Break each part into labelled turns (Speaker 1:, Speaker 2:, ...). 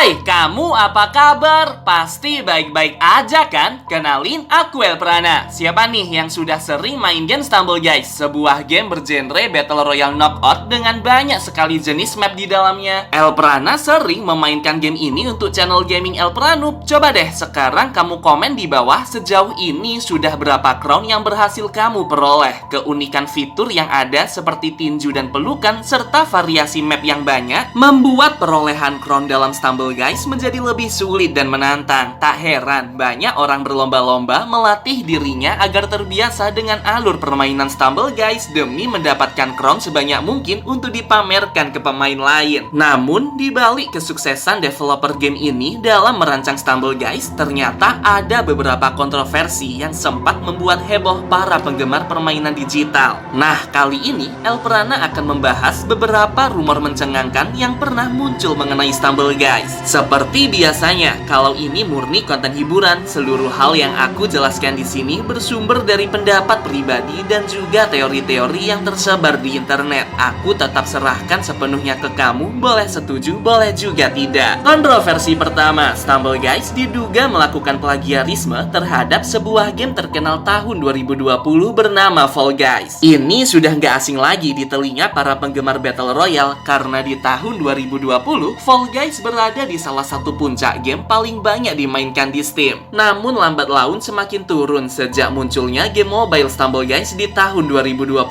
Speaker 1: Hai, kamu apa kabar? Pasti baik-baik aja kan? Kenalin, aku Elprana. Siapa nih yang sudah sering main game Stumble Guys? Sebuah game bergenre Battle Royale Knockout dengan banyak sekali jenis map di dalamnya. Elprana sering memainkan game ini untuk channel gaming Elpranoob. Coba deh sekarang kamu komen di bawah sejauh ini sudah berapa crown yang berhasil kamu peroleh. Keunikan fitur yang ada seperti tinju dan pelukan serta variasi map yang banyak membuat perolehan crown dalam Stumble Guys menjadi lebih sulit dan menantang. Tak heran banyak orang berlomba-lomba melatih dirinya agar terbiasa dengan alur permainan Stumble Guys demi mendapatkan crown sebanyak mungkin untuk dipamerkan ke pemain lain. Namun di balik kesuksesan developer game ini dalam merancang Stumble Guys, ternyata ada beberapa kontroversi yang sempat membuat heboh para penggemar permainan digital. Nah, kali ini Elprana akan membahas beberapa rumor mencengangkan yang pernah muncul mengenai Stumble Guys. Seperti biasanya, kalau ini murni konten hiburan, seluruh hal yang aku jelaskan di sini bersumber dari pendapat pribadi dan juga teori-teori yang tersebar di internet. Aku tetap serahkan sepenuhnya ke kamu, boleh setuju, boleh juga tidak. Kontroversi pertama, Stumble Guys diduga melakukan plagiarisme terhadap sebuah game terkenal tahun 2020 bernama Fall Guys. Ini sudah nggak asing lagi di telinga para penggemar Battle Royale karena di tahun 2020, Fall Guys berada di salah satu puncak game paling banyak dimainkan di Steam. Namun lambat laun semakin turun sejak munculnya game mobile Stumble Guys di tahun 2021.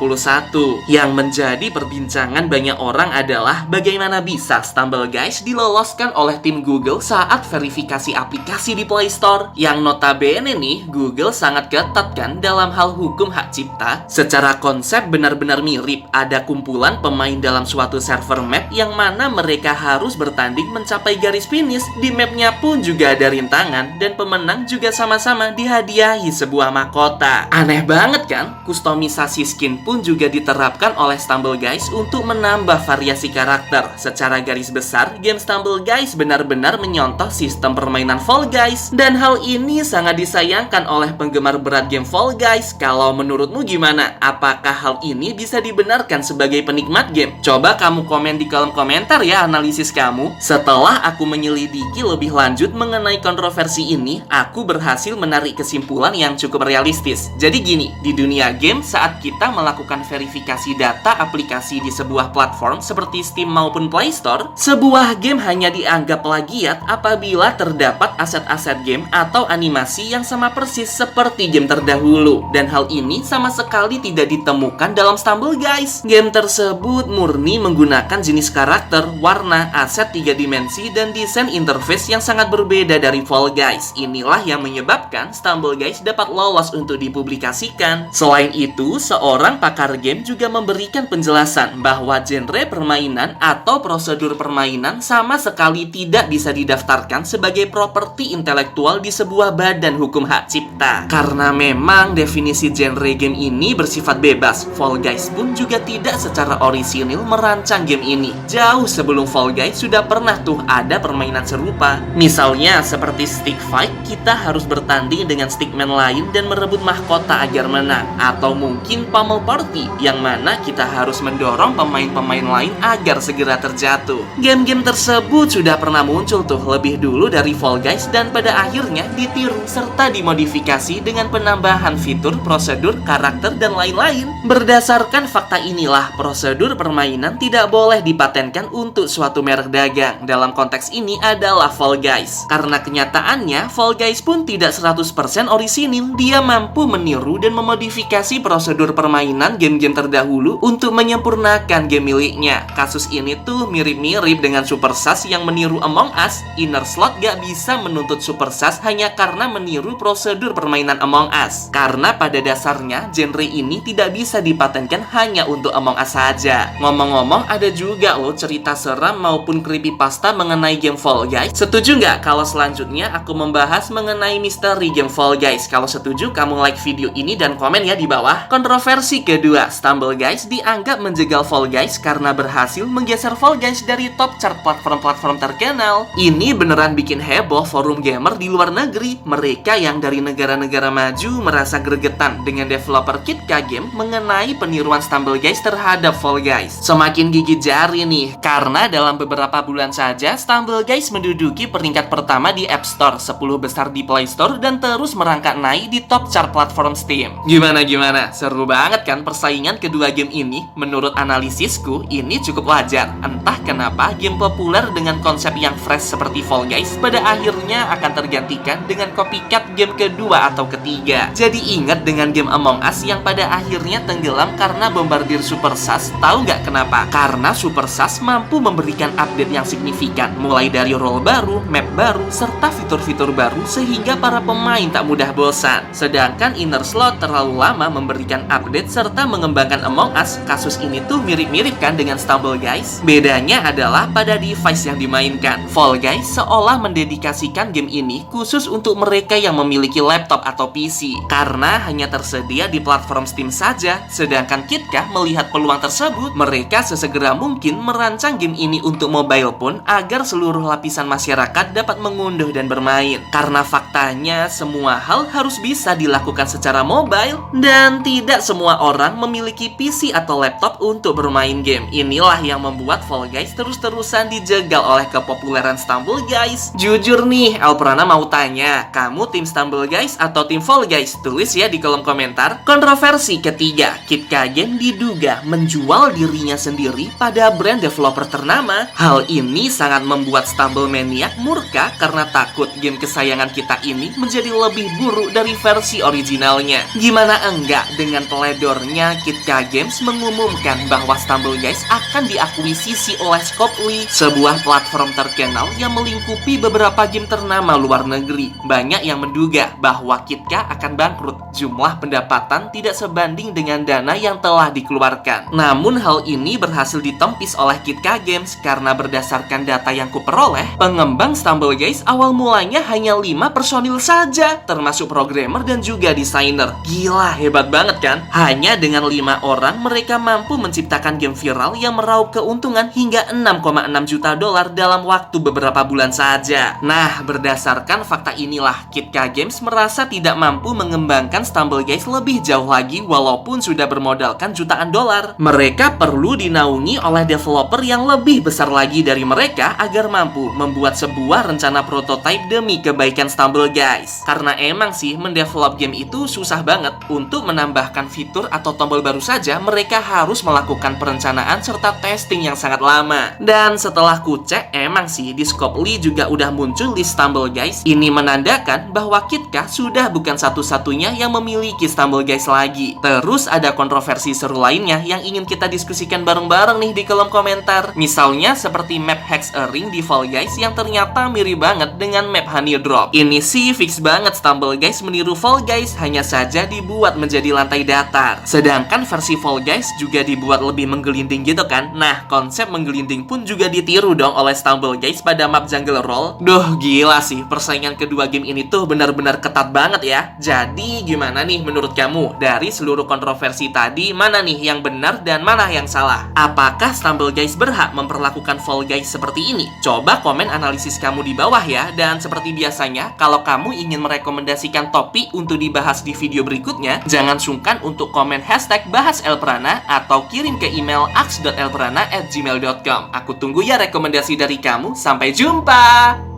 Speaker 1: Yang menjadi perbincangan banyak orang adalah bagaimana bisa Stumble Guys diloloskan oleh tim Google saat verifikasi aplikasi di Play Store. Yang notabene nih, Google sangat ketat kan dalam hal hukum hak cipta. Secara konsep benar-benar mirip, ada kumpulan pemain dalam suatu server map yang mana mereka harus bertanding mencapai garis finish. Di mapnya pun juga ada rintangan dan pemenang juga sama-sama dihadiahi sebuah mahkota. Aneh banget kan? Kustomisasi skin pun juga diterapkan oleh Stumble Guys untuk menambah variasi karakter. Secara garis besar, game Stumble Guys benar-benar menyontoh sistem permainan Fall Guys, dan hal ini sangat disayangkan oleh penggemar berat game Fall Guys. Kalau menurutmu gimana? Apakah hal ini bisa dibenarkan sebagai penikmat game? Coba kamu komen di kolom komentar ya analisis kamu. Setelah aku menyelidiki lebih lanjut mengenai kontroversi ini, aku berhasil menarik kesimpulan yang cukup realistis. Jadi gini, di dunia game saat kita melakukan verifikasi data aplikasi di sebuah platform seperti Steam maupun Play Store, sebuah game hanya dianggap plagiat apabila terdapat aset-aset game atau animasi yang sama persis seperti game terdahulu. Dan hal ini sama sekali tidak ditemukan dalam Stumble Guys. Game tersebut murni menggunakan jenis karakter, warna, aset 3 dimensi, dan desain interface yang sangat berbeda dari Fall Guys. Inilah yang menyebabkan Stumble Guys dapat lolos untuk dipublikasikan. Selain itu, seorang pakar game juga memberikan penjelasan bahwa genre permainan atau prosedur permainan sama sekali tidak bisa didaftarkan sebagai properti intelektual di sebuah badan hukum hak cipta. Karena memang definisi genre game ini bersifat bebas, Fall Guys pun juga tidak secara orisinil merancang game ini. Jauh sebelum Fall Guys sudah pernah tuh ada permainan serupa. Misalnya seperti stick fight, kita harus bertanding dengan stickman lain dan merebut mahkota agar menang. Atau mungkin pummel party, yang mana kita harus mendorong pemain-pemain lain agar segera terjatuh. Game-game tersebut sudah pernah muncul tuh lebih dulu dari Fall Guys dan pada akhirnya ditiru serta dimodifikasi dengan penambahan fitur, prosedur, karakter, dan lain-lain. Berdasarkan fakta inilah, prosedur permainan tidak boleh dipatenkan untuk suatu merek dagang. Dalam konteks ini adalah Fall Guys. Karena kenyataannya, Fall Guys pun tidak 100% orisinil. Dia mampu meniru dan memodifikasi prosedur permainan game-game terdahulu untuk menyempurnakan game miliknya. Kasus ini tuh mirip-mirip dengan Supersass yang meniru Among Us. Inner Slot gak bisa menuntut Supersass hanya karena meniru prosedur permainan Among Us. Karena pada dasarnya, genre ini tidak bisa dipatenkan hanya untuk Among Us saja. Ngomong-ngomong, ada juga loh cerita seram maupun creepypasta mengenai game Fall Guys. Setuju nggak kalau selanjutnya aku membahas mengenai misteri game Fall Guys? Kalau setuju, kamu like video ini dan komen ya di bawah. Kontroversi kedua, Stumble Guys dianggap menjegal Fall Guys karena berhasil menggeser Fall Guys dari top chart platform-platform terkenal. Ini beneran bikin heboh forum gamer di luar negeri. Mereka yang dari negara-negara maju merasa gregetan dengan developer Kitka Game mengenai peniruan Stumble Guys terhadap Fall Guys. Semakin gigit jari nih, karena dalam beberapa bulan saja Stumble Stumble Guys menduduki peringkat pertama di App Store, 10 besar di Play Store, dan terus merangkak naik di top chart platform Steam. Gimana? Seru banget kan persaingan kedua game ini? Menurut analisisku, ini cukup wajar. Entah kenapa game populer dengan konsep yang fresh seperti Fall Guys pada akhirnya akan tergantikan dengan copycat game kedua atau ketiga. Jadi ingat dengan game Among Us yang pada akhirnya tenggelam karena bombardir Super SAS. Tahu nggak kenapa? Karena Super SAS mampu memberikan update yang signifikan, mulai dari role baru, map baru, serta fitur-fitur baru sehingga para pemain tak mudah bosan. Sedangkan Inner Sloth terlalu lama memberikan update serta mengembangkan Among Us. Kasus ini tuh mirip-mirip kan dengan Stumble Guys? Bedanya adalah pada device yang dimainkan. Fall Guys seolah mendedikasikan game ini khusus untuk mereka yang memiliki laptop atau PC, karena hanya tersedia di platform Steam saja. Sedangkan Kitka melihat peluang tersebut, mereka sesegera mungkin merancang game ini untuk mobile pun agar seluruh lapisan masyarakat dapat mengunduh dan bermain. Karena faktanya semua hal harus bisa dilakukan secara mobile dan tidak semua orang memiliki PC atau laptop untuk bermain game. Inilah yang membuat Fall Guys terus-terusan dijegal oleh kepopuleran Stumble Guys. Jujur nih, Elprana mau tanya, kamu tim Stumble Guys atau tim Fall Guys? Tulis ya di kolom komentar. Kontroversi ketiga, Kitka Game diduga menjual dirinya sendiri pada brand developer ternama. Hal ini sangat membuat Stumble Maniac murka karena takut game kesayangan kita ini menjadi lebih buruk dari versi originalnya. Gimana enggak dengan teledornya Kitka Games mengumumkan bahwa Stumble Guys akan diakuisisi oleh Scopely, sebuah platform terkenal yang melingkupi beberapa game ternama luar negeri. Banyak yang menduga bahwa Kitka akan bangkrut. Jumlah pendapatan tidak sebanding dengan dana yang telah dikeluarkan. Namun hal ini berhasil ditempis oleh Kitka Games karena berdasarkan data yang kuperoleh, pengembang Stumble Guys awal mulanya hanya 5 personil saja, termasuk programmer dan juga desainer. Gila, hebat banget kan? Hanya dengan 5 orang mereka mampu menciptakan game viral yang meraup keuntungan hingga 6,6 juta dolar dalam waktu beberapa bulan saja. Nah, berdasarkan fakta inilah Kitka Games merasa tidak mampu mengembangkan Stumble Guys lebih jauh lagi walaupun sudah bermodalkan jutaan dolar. Mereka perlu dinaungi oleh developer yang lebih besar lagi dari mereka agar mampu membuat sebuah rencana prototipe demi kebaikan Stumble Guys. Karena emang sih mendevelop game itu susah banget. Untuk menambahkan fitur atau tombol baru saja mereka harus melakukan perencanaan serta testing yang sangat lama. Dan setelah kucek, emang sih di Scopely juga udah muncul di Stumble Guys. Ini menandakan bahwa Kitka sudah bukan satu-satunya yang memiliki Stumble Guys lagi. Terus ada kontroversi seru lainnya yang ingin kita diskusikan bareng-bareng nih di kolom komentar. Misalnya seperti map Hex a Ring di Fall Guys yang ternyata mirip banget dengan map Honey Drop. Ini sih fix banget Stumble Guys meniru Fall Guys, hanya saja dibuat menjadi lantai datar. Sedangkan versi Fall Guys juga dibuat lebih menggelinding gitu kan. Nah, konsep menggelinding pun juga ditiru dong oleh Stumble Guys pada map Jungle Roll. Duh, gila sih, persaingan kedua game ini tuh benar-benar ketat banget ya. Jadi, gimana nih menurut kamu? Dari seluruh kontroversi tadi, mana nih yang benar dan mana yang salah? Apakah Stumble Guys berhak memperlakukan Fall Guys seperti ini? Coba komen analisis kamu di bawah ya. Dan seperti biasanya, kalau kamu ingin merekomendasikan topik untuk dibahas di video berikutnya, jangan sungkan untuk komen hashtag bahas Elprana atau kirim ke email aks.elprana@gmail.com. Aku tunggu ya rekomendasi dari kamu. Sampai jumpa!